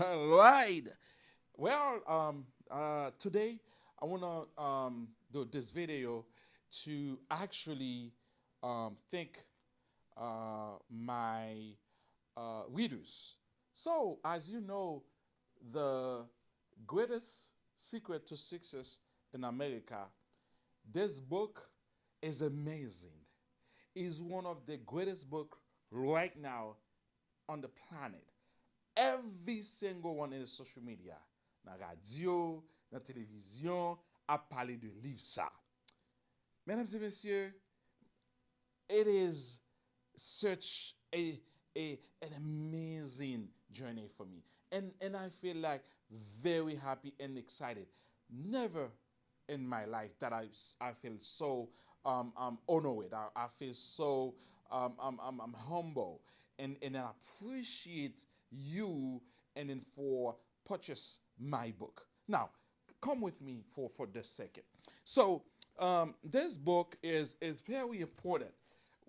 All right. Well, today I want to do this video to actually thank my readers. So, as you know, the greatest secret to success in America, this book is amazing. Is one of the greatest book right now on the planet. Every single one in the social media, dans la radio, dans la télévision, a parlé de livre ça. Mesdames et messieurs, it is such an amazing journey for me. And I feel like very happy and excited. Never in my life that I feel so honored. I feel so I'm humble and I appreciate you and then for purchase my book. Now, come with me for this second. So this book is very important.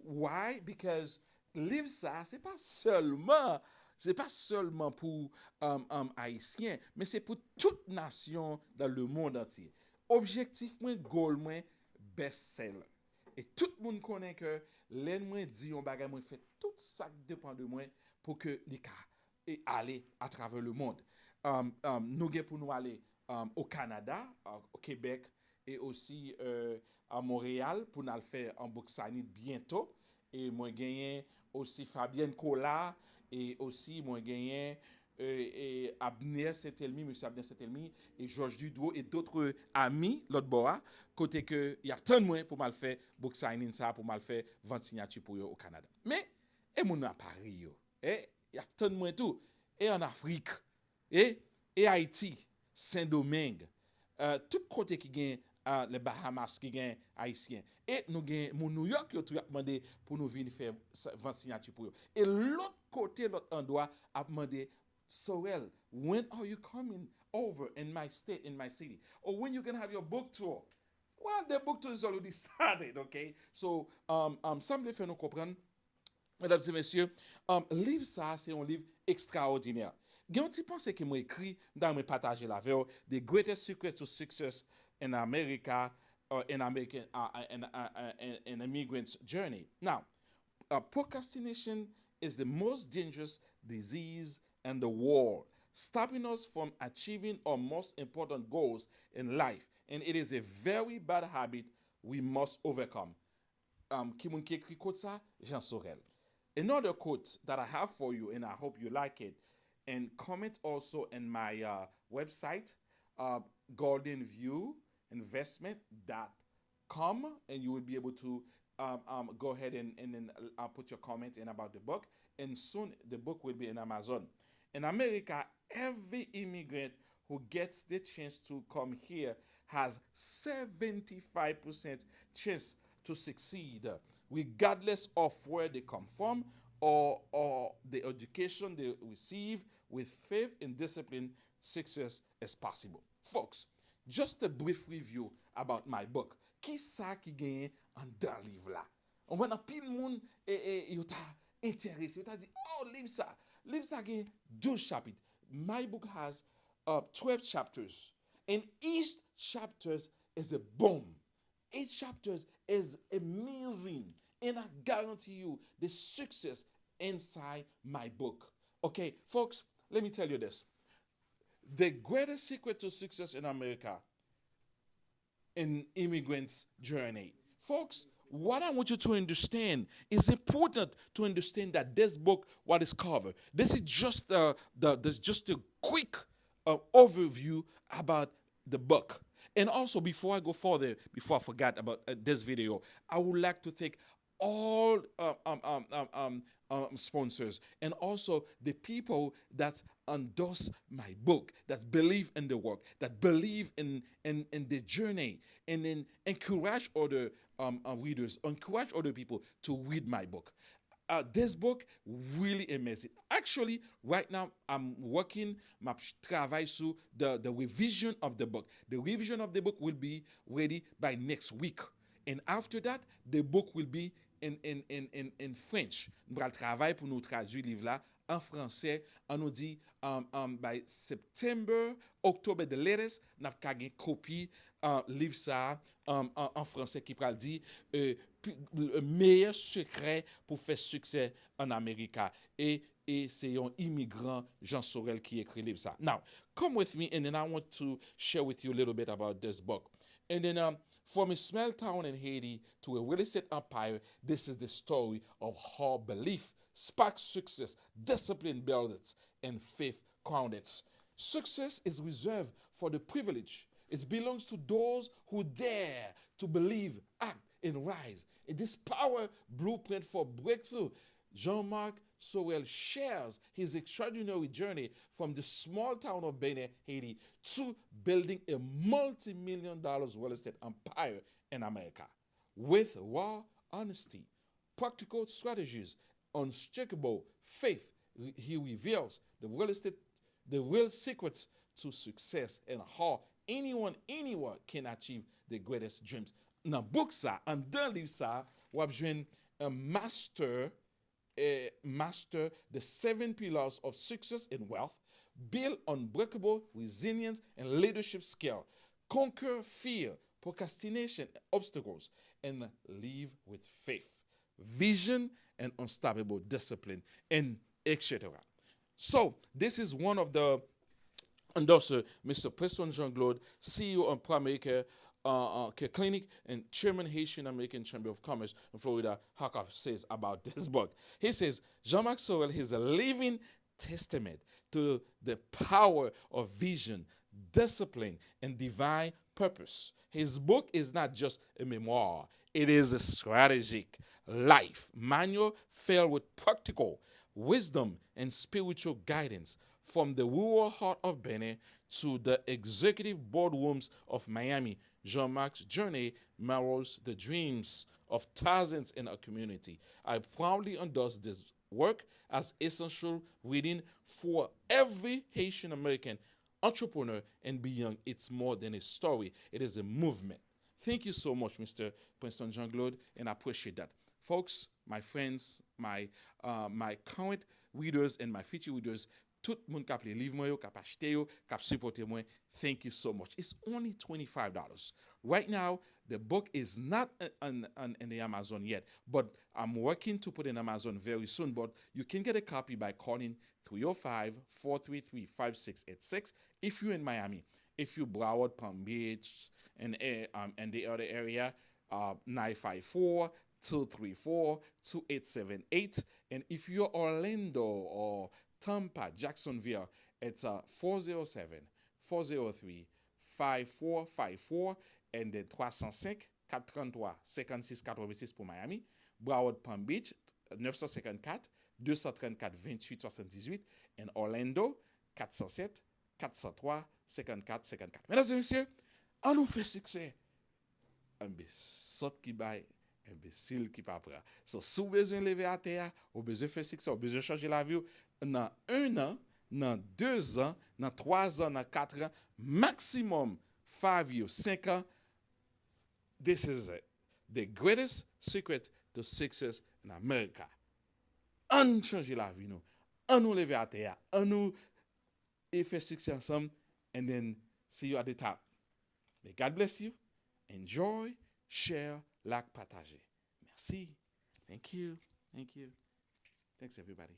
Why? Because livre ça, c'est pas seulement pour haïtiens, mais c'est pour toute nation dans le monde entier. Objectif moi, goal moi, best-seller. Et tout le monde connaît que l'en moi dit on bagay moi fait tout ça qui dépend de moi pour que les cas et aller à travers le monde. Nous pour nous aller au Canada, au Québec et aussi à Montréal pour nous le faire en Boxanit bientôt. Et moi gagné aussi Fabienne Cola et aussi moi gagné et Abner Saint-Elmy, monsieur Abner Saint-Elmy et Georges Dudreau et d'autres amis l'autre bois côté que il y a tant de moins pour mal faire book signing ça pour mal faire vente signature pour eux au Canada. Mais et mon à Paris yo. Et il y a tant de moins tout et en Afrique et Haïti, Saint-Domingue, tout côté qui gagne les Bahamas qui gagne haïtien et nous gagne mon New York qui a demandé pour nous venir faire 20 signatures pour eux. Et l'autre côté l'autre endroit a demandé Sorel, when are you coming over in my state, in my city? Or when you gonna have your book tour? Well, the book tour is already started, okay? So, semble faire nous comprendre, mesdames et messieurs, livre ça, c'est un livre extraordinaire. Gen yon ti pense ki mwen ekri dan mwen pataje la veyo The Greatest Secrets to Success in America or in American in immigrant's journey. Now, procrastination is the most dangerous disease in the world, stopping us from achieving our most important goals in life. And it is a very bad habit we must overcome. Ki moun ki ekri kote sa? Jean Sorel. Another quote that I have for you, and I hope you like it, and comment also in my website, goldenviewinvestment.com, and you will be able to go ahead and then put your comment in about the book. And soon the book will be in Amazon. In America, every immigrant who gets the chance to come here has 75% chance to succeed, regardless of where they come from or the education they receive. With faith and discipline, success is possible. Folks, just a brief review about my book. Ki sa ki genye an dan liv la? On wana pil moun yo ta interese, yo ta di, oh, liv sa genye 12 chapit. My book has 12 chapters. And each chapter is a bomb. Each chapter is amazing. And I guarantee you the success inside my book. Okay, folks, let me tell you this. The greatest secret to success in America in immigrants' journey. Folks, what I want you to understand is important to understand that this book, what is covered. This is just just a quick overview about the book. And also, before I go further, before I forget about this video, I would like to thank all sponsors and also the people that endorse my book, that believe in the work, that believe in the journey, and then encourage other readers, encourage other people to read my book. This book really amazing. Actually, right now I'm working my travail sur the revision of the book. The revision of the book will be ready by next week. And after that, the book will be in French. Nous allons travailler pour nous traduire le livre là en français, on nous dit by September, October the latest, n'a pas une copie livre ça en français qui parle dit le meilleur secret pour faire succès en Amérique. Et c'est un immigrant, Jean Sorel, qui écrit livre ça. Now, come with me, and then I want to share with you a little bit about this book. And then from a small town in Haiti to a real estate empire, this is the story of how belief sparks success, discipline builds it, and faith crowned it. Success is reserved for the privileged. It belongs to those who dare to believe, act, and rise. It is power blueprint for breakthrough. Jean-Marc Sorel shares his extraordinary journey from the small town of Benin, Haiti, to building a multi-million-dollar real estate empire in America. With raw honesty, practical strategies, unshakable faith, he reveals the real secrets to success and how anyone, anywhere can achieve the greatest dreams. Dans book ça, en dans livre ça, ou avez un master the 7 pillars of success and wealth, build unbreakable resilience and leadership skill, conquer fear, procrastination, obstacles, and live with faith, vision, and unstoppable discipline, and etc. So this is one of the endorser, Mr. Preston Jean-Claude, CEO of Pro-America Clinic and Chairman Haitian American Chamber of Commerce in Florida, Hawkoff says about this book. He says, Jean-Marc Sorel is a living testament to the power of vision, discipline, and divine purpose. His book is not just a memoir, it is a strategic life manual filled with practical wisdom and spiritual guidance from the rural heart of Benin to the executive boardrooms of Miami. Jean-Marc's journey mirrors the dreams of thousands in our community. I proudly endorse this work as essential reading for every Haitian American entrepreneur and beyond. It's more than a story, it is a movement. Thank you so much, Mr. Princeton Jean-Claude, and I appreciate that. Folks, my friends, my current readers and my future readers, tout moun kap li liv mwen yo, kap achete yo, kap supporte mwen, thank you so much. It's only $25. Right now, the book is not in the Amazon yet, but I'm working to put it in Amazon very soon. But you can get a copy by calling 305-433-5686 if you're in Miami. If you Broward, Palm Beach, and the other area, 954-234-2878. And if you're Orlando or Tampa, Jacksonville, it's 407-403-5454 and then 305-433-5686 pour Miami. Broward Palm Beach, 954-234-2878 and Orlando, 407-403-5454. Mesdames et messieurs, on nous fait succès. Un sot qui baille, imbécile qui pas prêt. So, si vous besoin lever à terre, ou besoin faire succès, ou besoin changer la vie, dans 1 an, dans 2 ans, dans 3 ans, dans 4 ans, maximum 5 years, 5 ans, this is it. The greatest secret to success in America. On change la vie, nous. On nous lever à terre. On nous faire succès ensemble, and then see you at the top. May God bless you. Enjoy, share, like, partager. Merci. Thank you. Thanks, everybody.